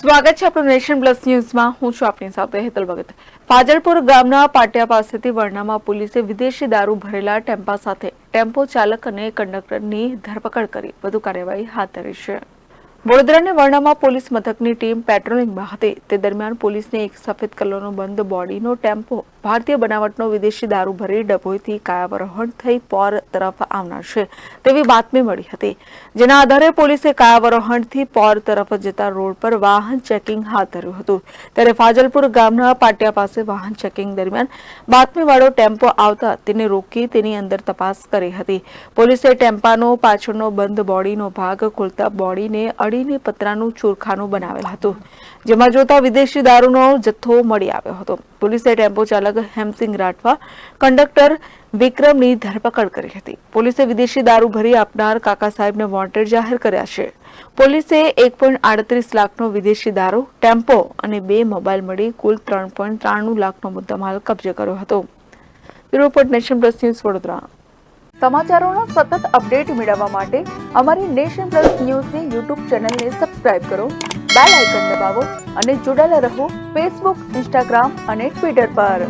સ્વાગત છે આપણું નેશન પ્લસ ન્યૂઝમાં. હું છું આપની સાથે હેતલ ભગત. ફાજલપુર ગામના પાટિયા પાસેથી વરણામાં પોલીસે વિદેશી દારૂ ભરેલા ટેમ્પા સાથે ટેમ્પો ચાલક અને કંડક્ટરની ધરપકડ કરી વધુ કાર્યવાહી હાથ ધરી છે. વડોદરાની વરણામાં પોલીસ મથકની ટીમ પેટ્રોલિંગમાં હતી. તે દરમિયાન પોલીસને એક સફેદ કલરનો બંધ બોડીનો ટેમ્પો ભારતીય બનાવટનો વિદેશી દારૂ ભરી ડભોઈથી કાયાવરોહણ થઈ પોર તરફ આવનાર છે તેવી બાતમી મળી હતી. જેના આધારે પોલીસે કાયાવરોહણથી પોર તરફ જતા રોડ પર વાહન ચેકિંગ હાથ ધર્યું હતું. ત્યારે ફાજલપુર ગામના પાટિયા પાસે વાહન ચેકિંગ દરમિયાન બાતમીવાળો ટેમ્પો આવતા તેને રોકી તેની અંદર તપાસ કરી હતી. પોલીસે ટેમ્પાનો પાછળનો બંધ બોડીનો ભાગ ખોલતા બોડીને અડીને પતરાનું ચોરખાનું બનાવેલ હતું. જેમાં જોતા વિદેશી દારૂનો જથ્થો મળી આવ્યો હતો. પોલીસે ટેમ્પો ચાલક હેમસિંગ રાઠવા, કંડક્ટર વિક્રમની ધરપકડ કરી હતી. પોલીસે વિદેશી દારૂ ભરી આપનાર કાકા સાહેબને વોન્ટેડ જાહેર કર્યા છે. પોલીસે 1.38 લાખનો વિદેશી દારૂ, ટેમ્પો અને 2 મોબાઈલ મળી કુલ 3.93 લાખનો મુદ્દામાલ કબજે કર્યો હતો. Report Nation Plus News Vadodara. સમાચારોના સતત અપડેટ મેળવવા માટે અમારી નેશન પ્લસ ન્યૂઝની યુટ્યુબ ચેનલને સબસ્ક્રાઇબ કરો, બેલ આઇકન દબાવો અને જોડાયેલા રહો ફેસબુક, ઇન્સ્ટાગ્રામ અને ટ્વિટર પર.